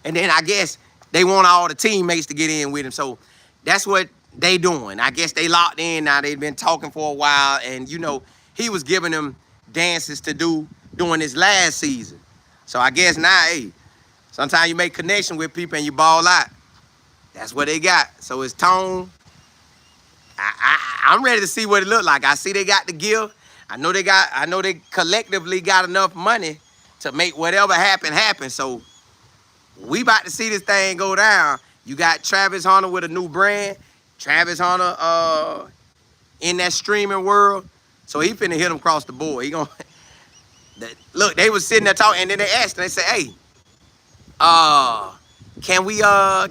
and then I guess they want all the teammates to get in with him. So that's what they doing. I guess they locked in now. They've been talking for a while. And, you know, he was giving them dances to do during his last season. So I guess now, hey, sometimes you make connection with people and you ball out. That's what they got. So it's Tone. I'm ready to see what it look like. I see they got the gift. I know they collectively got enough money to make whatever happen. So we about to see this thing go down. You got Travis Hunter with a new brand. Travis Hunter in that streaming world. So he finna hit him across the board. He gonna look, they was sitting there talking, and then they asked, and they said, hey, can we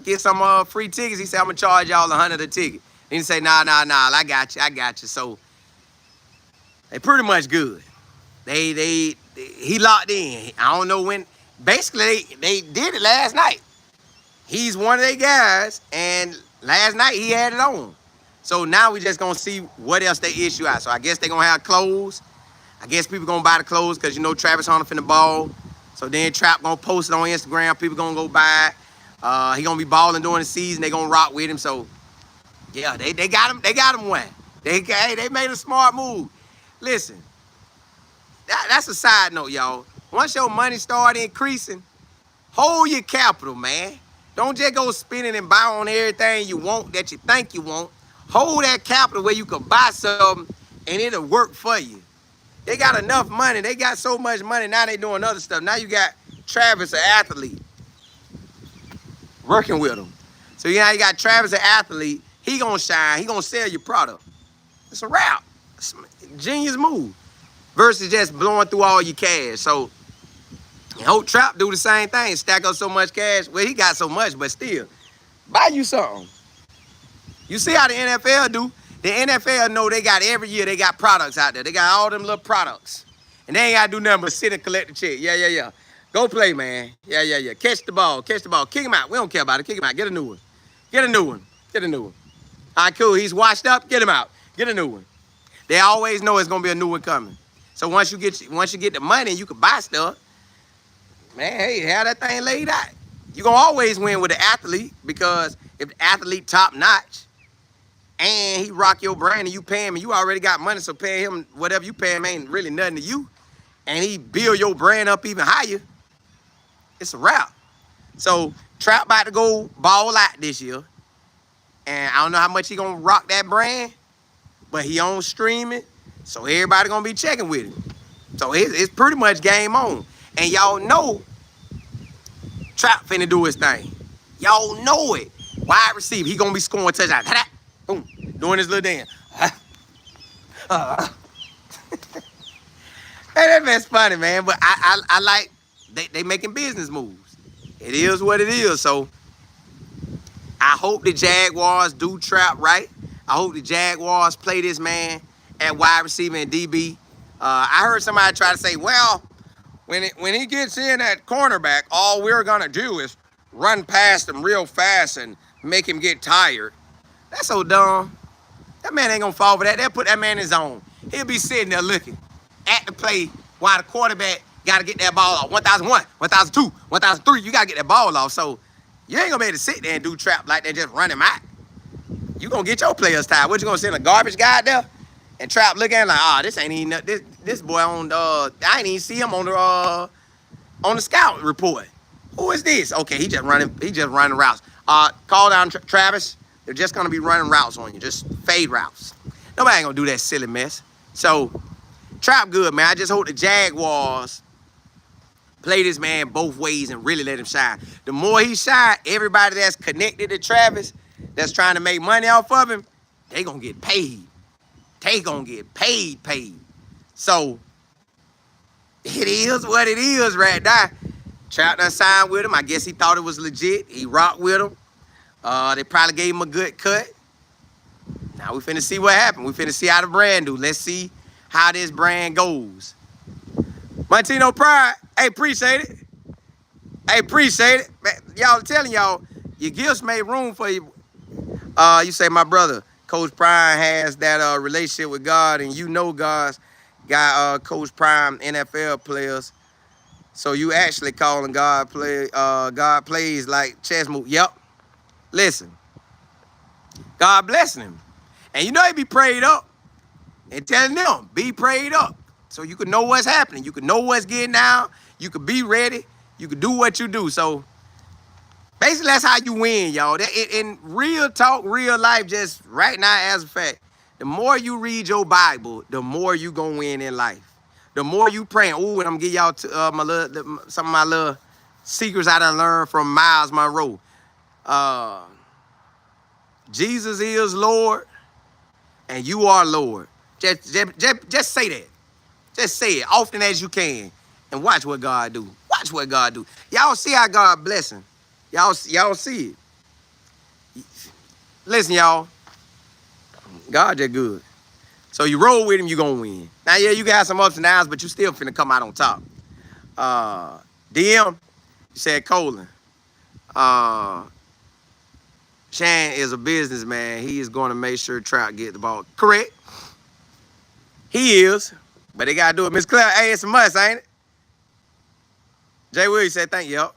get some free tickets? He said, I'm gonna charge y'all $100 a ticket. And he said, nah, I got you. So they pretty much good. He locked in. I don't know when. Basically, they did it last night. He's one of their guys, and last night he had it on. So now we just gonna see what else they issue out. So I guess they gonna have clothes. I guess people gonna buy the clothes because you know Travis Hunter finna ball. So then Trap gonna post it on Instagram. People gonna go buy it. He gonna be balling during the season. They gonna rock with him. So yeah, they got him. They got him one. They made a smart move. Listen, that's a side note, y'all. Once your money start increasing, hold your capital, man. Don't just go spending and buy on everything you want that you think you want. Hold that capital where you can buy something and it'll work for you. They got enough money. They got so much money. Now they doing other stuff. Now you got Travis, an athlete, working with him. So now you got Travis, an athlete. He gonna shine. He gonna sell your product. It's a wrap. It's a genius move. Versus just blowing through all your cash. So and hope Trap do the same thing. Stack up so much cash. Well, he got so much, but still, buy you something. You see how the NFL do? The NFL know they got every year, they got products out there. They got all them little products. And they ain't got to do nothing but sit and collect the check. Yeah. Go play, man. Yeah. Catch the ball. Kick him out. We don't care about it. Kick him out. Get a new one. Get a new one. All right, cool. He's washed up. Get him out. Get a new one. They always know it's going to be a new one coming. So once you get the money, you can buy stuff. Man, hey, have that thing laid out. You're going to always win with the athlete because if the athlete top notch and he rock your brand and you pay him and you already got money, so pay him whatever you pay him ain't really nothing to you, and he build your brand up even higher, it's a wrap. So Trap about to go ball out this year, and I don't know how much he going to rock that brand, but he on streaming, so everybody going to be checking with him. So it's pretty much game on. And y'all know Trap finna do his thing. Y'all know it. Wide receiver, he gonna be scoring touchdowns. Boom, doing his little dance. Hey, that man's funny, man. But I like they making business moves. It is what it is. So I hope the Jaguars do Trap right. I hope the Jaguars play this man at wide receiver and DB. I heard somebody try to say, well, when he gets in at cornerback, all we're gonna do is run past him real fast and make him get tired. That's so dumb. That man ain't gonna fall for that. They'll put that man in his zone. He'll be sitting there looking at the play while the quarterback gotta get that ball off. 1001, 1002, 1003, you gotta get that ball off. So you ain't gonna be able to sit there and do Trap like that, just run him out. You gonna get your players tired. What, you gonna send a garbage guy out there? And Trap looking at like, this ain't even this boy on I ain't even see him on the scout report. Who is this? Okay, he just running routes. Call down Travis. They're just gonna be running routes on you, just fade routes. Nobody ain't gonna do that silly mess. So Trap good, man. I just hope the Jaguars play this man both ways and really let him shine. The more he shine, everybody that's connected to Travis, that's trying to make money off of him, they gonna get paid. They gonna get paid. So, it is what it is right now. Trap done signed with him. I guess he thought it was legit. He rocked with him. They probably gave him a good cut. Now we finna see what happened. We finna see how the brand do. Let's see how this brand goes. Montino Pride, hey, appreciate it. Hey, appreciate it. Y'all telling y'all, your gifts made room for you. You say, my brother, Coach Prime has that relationship with God, and you know God's got Coach Prime NFL players. So you actually calling God plays like chess move. Yep. Listen, God blessing him. And you know he be prayed up and telling them, be prayed up. So you can know what's happening. You can know what's getting down. You can be ready. You can do what you do. So basically that's how you win, y'all. In real talk, real life, just right now as a fact, the more you read your Bible, the more you gonna win in life. The more you praying. Ooh, and I'm gonna give y'all some of my little secrets I done learned from Miles Monroe. Jesus is Lord, and you are Lord. Just say that. Just say it often as you can, and watch what God do. Watch what God do. Y'all see how God blessing. Y'all see it. Listen, y'all. God just good. So you roll with him, you gonna win. Now, yeah, you got some ups and downs, but you still finna come out on top. Deion, you said Colin. Shan is a businessman. He is going to make sure Trout get the ball. Correct. He is. But they got to do it. Miss Claire, hey, it's a must, ain't it? Jay Williams said, thank you. Yep.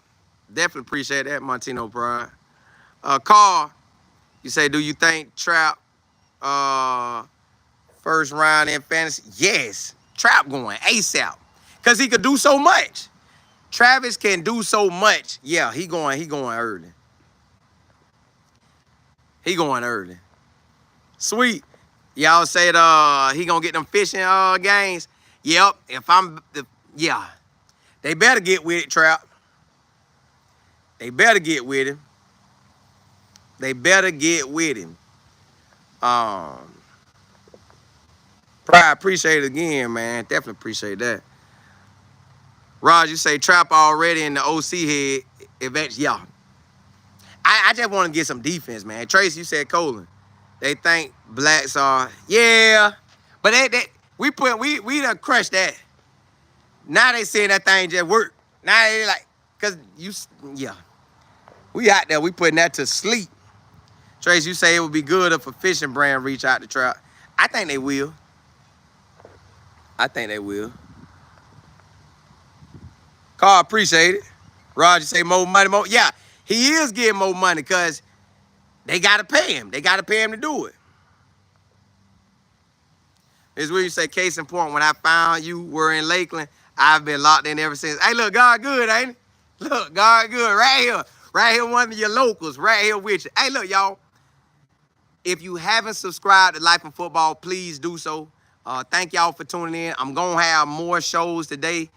Definitely appreciate that, Montino Pride. Carl, you say, do you think Trout first round in fantasy? Yes. Trout going ASAP. Because he could do so much. Travis can do so much. Yeah, he going early. He going early. Sweet. Y'all said he gonna get them fishing games. Yep. Yeah. They better get with it, Trap. They better get with him. They better get with him. Pride, appreciate it again, man. Definitely appreciate that. Raj, you say Trap already in the OC head. Eventually, yeah. I just want to get some defense, man. Tracy, you said Colin. They think blacks are, yeah. But we done crushed that. Now they saying that thing just worked. Now they like, yeah. We out there, we putting that to sleep. Tracy, you say it would be good if a fishing brand reach out to Trout. I think they will. I think they will. Carl, appreciate it. Roger say more money, more. Yeah, he is getting more money because they got to pay him. They got to pay him to do it. It's where you say, case in point, when I found you were in Lakeland, I've been locked in ever since. Hey, look, God good, ain't it? Look, God good, right here. Right here, one of your locals, right here with you. Hey, look, y'all. If you haven't subscribed to Life in Football, please do so. Thank y'all for tuning in. I'm going to have more shows today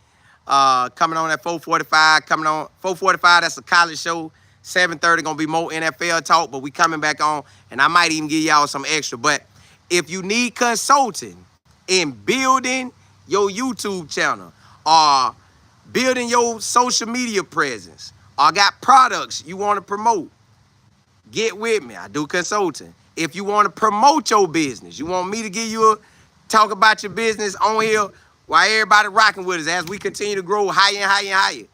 coming on at 4:45. Coming on 4:45, that's a college show. 7:30 going to be more NFL talk, but we coming back on, and I might even give y'all some extra. But if you need consulting in building your YouTube channel or building your social media presence or got products you want to promote, get with me. I do consulting. If you want to promote your business, you want me to give you talk about your business on here while everybody rocking with us as we continue to grow higher and higher and higher,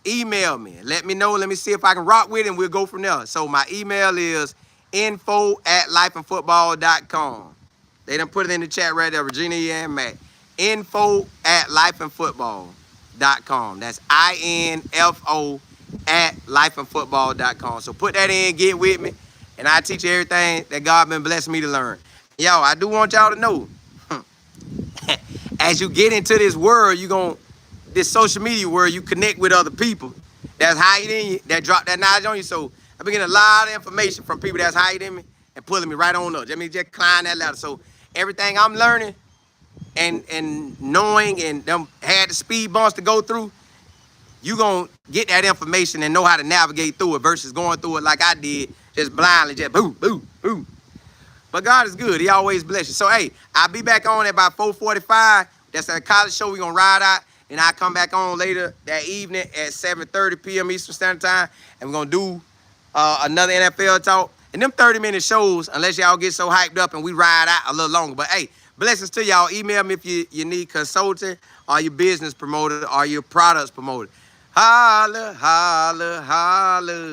email me. Let me know. Let me see if I can rock with it, and we'll go from there. So my email is info@lifeandfootball.com. They done put it in the chat right there, Regina and Matt. info@lifeandfootball.com. That's info@lifeandfootball.com. So put that in, get with me, and I teach you everything that God been blessing me to learn. Yo, I do want y'all to know, as you get into this world, this social media world, you connect with other people that's higher than you, that drop that knowledge on you. So I've been getting a lot of information from people that's higher than me and pulling me right on up. Just climb that ladder. So everything I'm learning, and knowing and them had the speed bumps to go through, you gonna get that information and know how to navigate through it versus going through it like I did, just blindly, just boo, boo, boo. But God is good. He always bless you. So, hey, I'll be back on at about 4:45. That's at a college show. We're going to ride out. And I'll come back on later that evening at 7:30 p.m. Eastern Standard Time. And we're going to do another NFL talk. And them 30-minute shows, unless y'all get so hyped up and we ride out a little longer. But, hey, blessings to y'all. Email me if you need consulting or your business promoted or your products promoted. Holla, holla, holla.